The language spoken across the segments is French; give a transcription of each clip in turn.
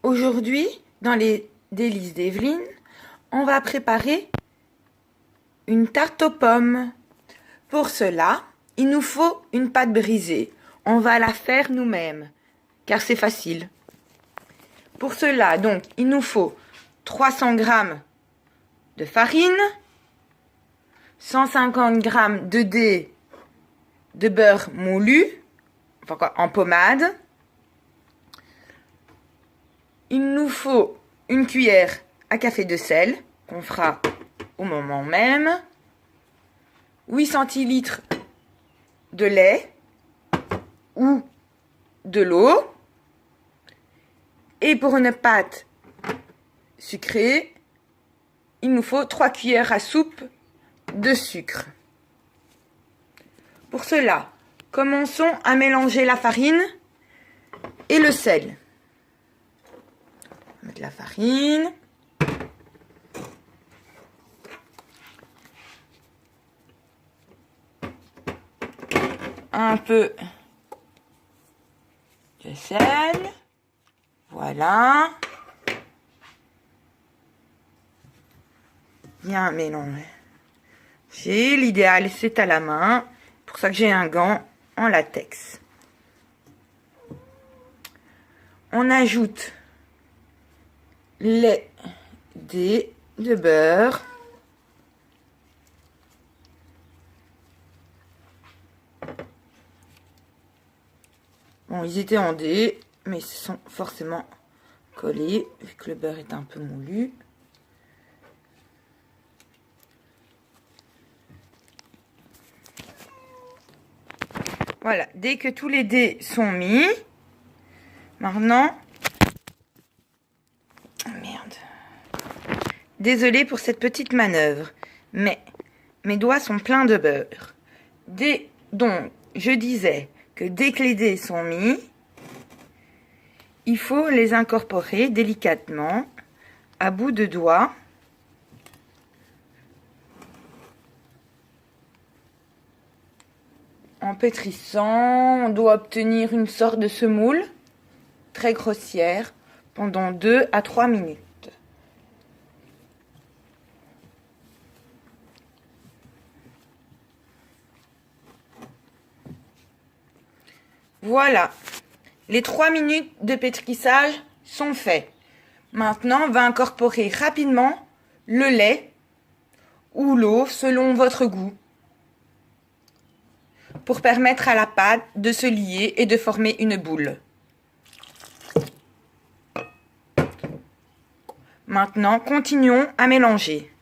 Aujourd'hui, dans les délices d'Evelyne, on va préparer une tarte aux pommes. Pour cela, il nous faut une pâte brisée. On va la faire nous-mêmes, car c'est facile. Pour cela, donc, il nous faut 300 g de farine, 150 g de dés de beurre moulu, enfin quoi, en pommade. Il nous faut une cuillère à café de sel, qu'on fera au moment même, 8 centilitres de lait ou de l'eau. Et pour une pâte sucrée, il nous faut 3 cuillères à soupe de sucre. Pour cela, commençons à mélanger la farine et le sel. On va mettre la farine. Un peu de sel. Voilà. Bien mélanger. L'idéal, c'est à la main. C'est pour ça que j'ai un gant en latex. On ajoute les dés de beurre. Bon, ils étaient en dés, mais ils se sont forcément collés, vu que le beurre est un peu moulu. Voilà, dès que tous les dés sont mis, maintenant... Merde. Désolée pour cette petite manœuvre, mais mes doigts sont pleins de beurre. Donc, je disais que dès que les dés sont mis, il faut les incorporer délicatement à bout de doigt. En pétrissant, on doit obtenir une sorte de semoule très grossière pendant 2 à 3 minutes. Voilà, les 3 minutes de pétrissage sont faites. Maintenant, on va incorporer rapidement le lait ou l'eau selon votre goût pour permettre à la pâte de se lier et de former une boule. Maintenant, continuons à mélanger.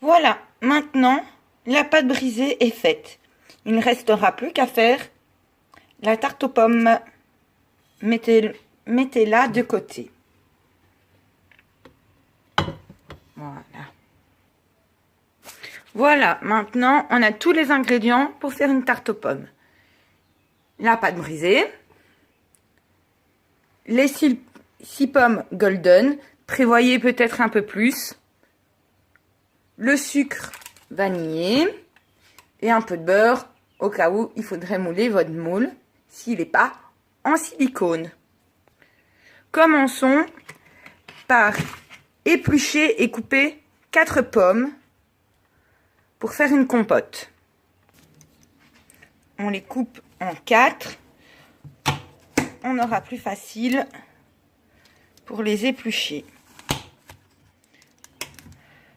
Voilà, maintenant, la pâte brisée est faite. Il ne restera plus qu'à faire la tarte aux pommes. Mettez-la de côté. Voilà. Voilà, maintenant, on a tous les ingrédients pour faire une tarte aux pommes. La pâte brisée, les 6 pommes golden, prévoyez peut-être un peu plus, le sucre vanillé et un peu de beurre au cas où il faudrait mouler votre moule s'il n'est pas en silicone. Commençons par éplucher et couper 4 pommes pour faire une compote. On les coupe en 4. On aura plus facile pour les éplucher.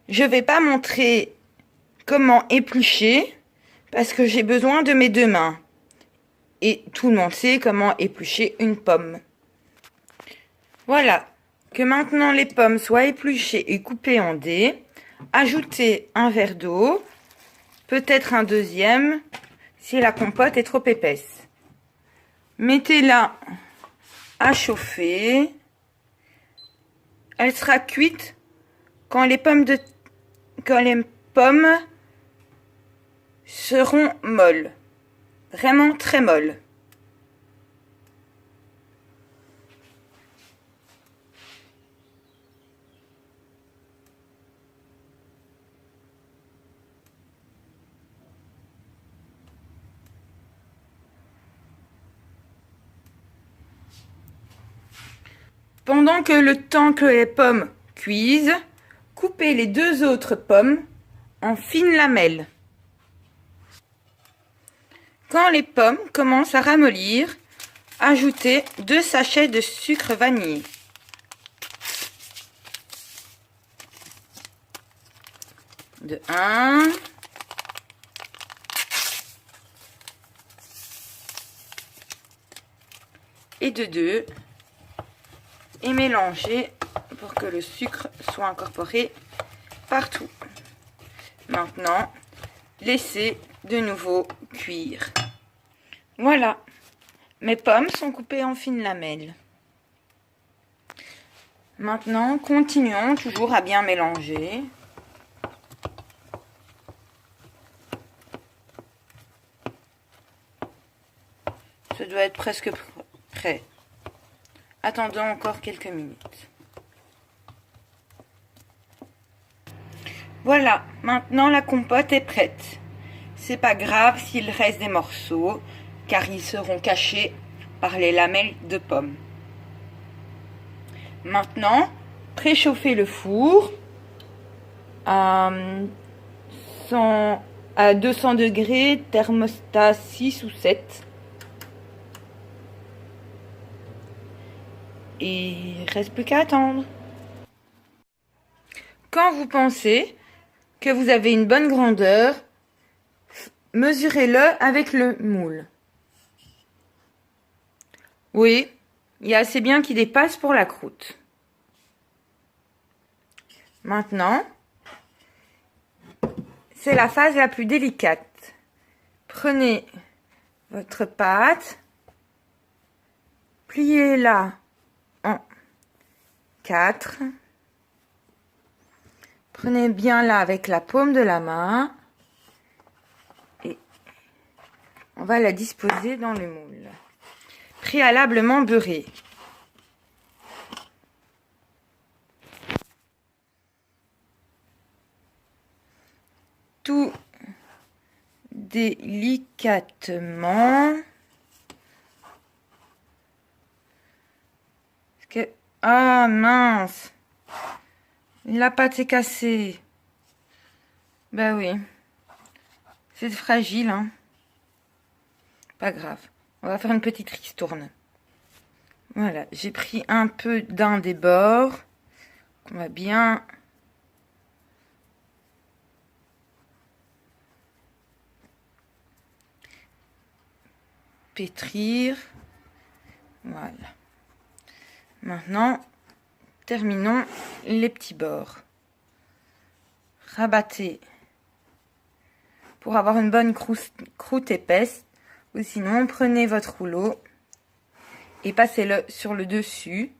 Je ne vais pas montrer comment éplucher parce que j'ai besoin de mes 2 mains. Et tout le monde sait comment éplucher une pomme. Voilà, que maintenant les pommes soient épluchées et coupées en dés. Ajoutez un verre d'eau, peut-être un deuxième si la compote est trop épaisse. Mettez-la à chauffer. Elle sera cuite quand les pommes seront molles. Vraiment très molles. Pendant que le temps que les pommes cuisent, coupez les 2 autres pommes en fines lamelles. Quand les pommes commencent à ramollir, ajoutez 2 sachets de sucre vanillé. De 1. Et de 2. Et mélangez pour que le sucre soit incorporé partout. Maintenant, laissez de nouveau cuire. Voilà, mes pommes sont coupées en fines lamelles. Maintenant, continuons toujours à bien mélanger. Ça doit être presque prêt. Attendons encore quelques minutes. Voilà, maintenant la compote est prête. C'est pas grave s'il reste des morceaux, car ils seront cachés par les lamelles de pommes. Maintenant, préchauffez le four à 200 degrés, thermostat 6 ou 7. Et il ne reste plus qu'à attendre. Quand vous pensez que vous avez une bonne grandeur, mesurez-le avec le moule. Oui, il y a assez bien qui dépasse pour la croûte. Maintenant, c'est la phase la plus délicate. Prenez votre pâte, pliez-la en 4. Prenez bien là avec la paume de la main et on va la disposer dans le moule, préalablement beurré. Tout délicatement. Ah mince! La pâte est cassée. Ben oui. C'est fragile, hein. Pas grave. On va faire une petite ristourne. Voilà, j'ai pris un peu d'un des bords. On va bien pétrir. Voilà. Maintenant, terminons les petits bords. Rabattez pour avoir une bonne croûte épaisse. Ou sinon, prenez votre rouleau et passez-le sur le dessus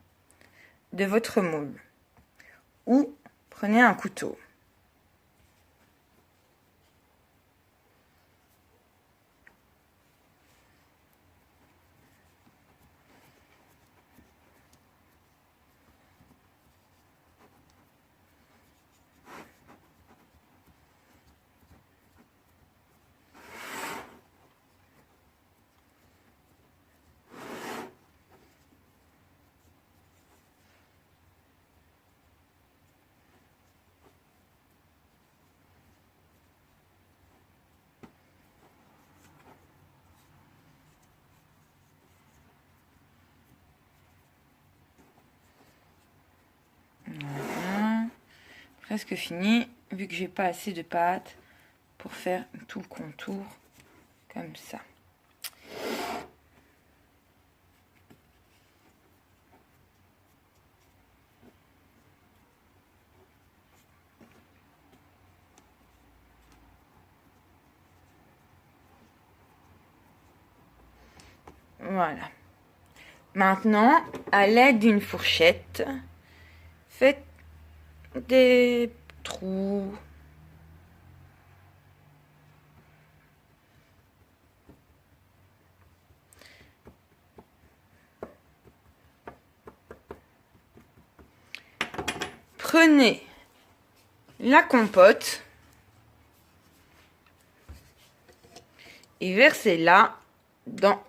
de votre moule. Ou prenez un couteau. Voilà. Presque fini, vu que j'ai pas assez de pâte pour faire tout le contour comme ça. Voilà. Maintenant, à l'aide d'une fourchette, faites des trous. Prenez la compote et versez-la dans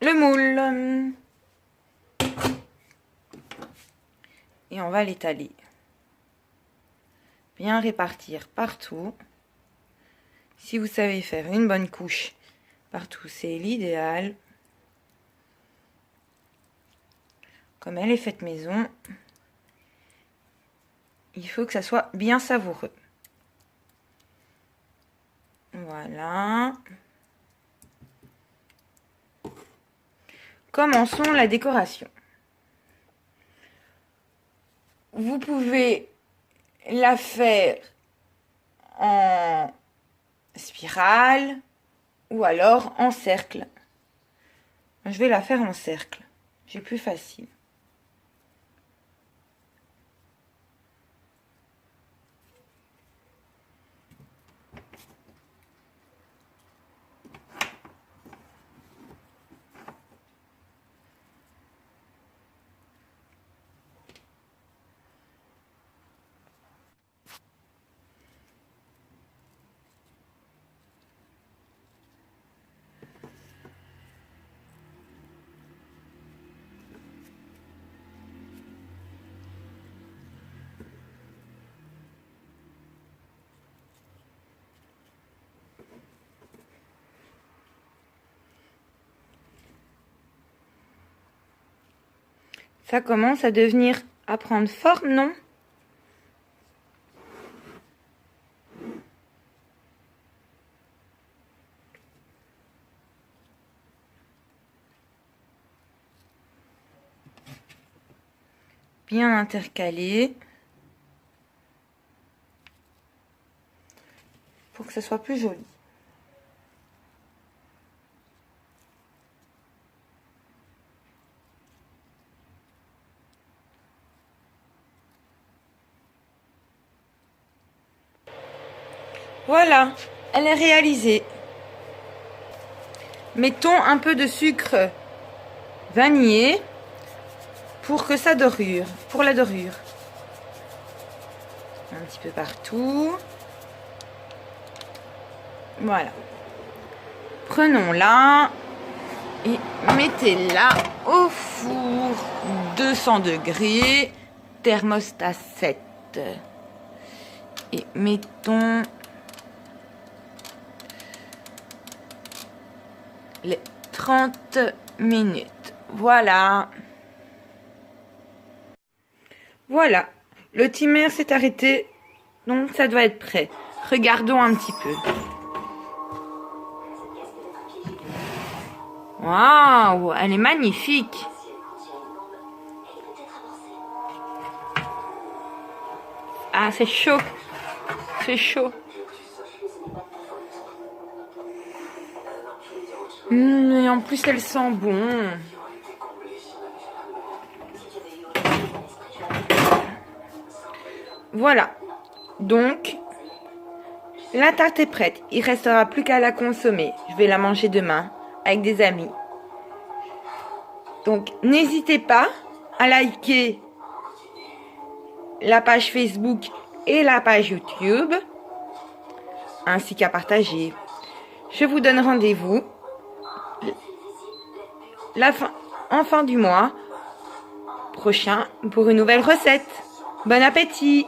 le moule. et on va l'étaler. Bien répartir partout. Si vous savez faire une bonne couche partout, c'est l'idéal. Comme elle est faite maison, il faut que ça soit bien savoureux. Voilà. Commençons la décoration. Vous pouvez la faire en spirale ou alors en cercle. Je vais la faire en cercle. C'est plus facile. Ça commence à prendre forme, non? Bien intercalé pour que ce soit plus joli. Voilà, elle est réalisée. Mettons un peu de sucre vanillé pour que ça dorure, pour la dorure. Un petit peu partout. Voilà. Prenons-la et mettez-la au four 200 degrés, thermostat 7. Et mettons les 30 minutes. Voilà. Voilà. Le timer s'est arrêté. Donc ça doit être prêt. Regardons un petit peu. Waouh, elle est magnifique. Ah, c'est chaud. C'est chaud. Et en plus, elle sent bon. Voilà. Donc, la tarte est prête. Il restera plus qu'à la consommer. Je vais la manger demain avec des amis. Donc, n'hésitez pas à liker la page Facebook et la page YouTube, ainsi qu'à partager. Je vous donne rendez-vous en fin du mois prochain pour une nouvelle recette. Bon appétit!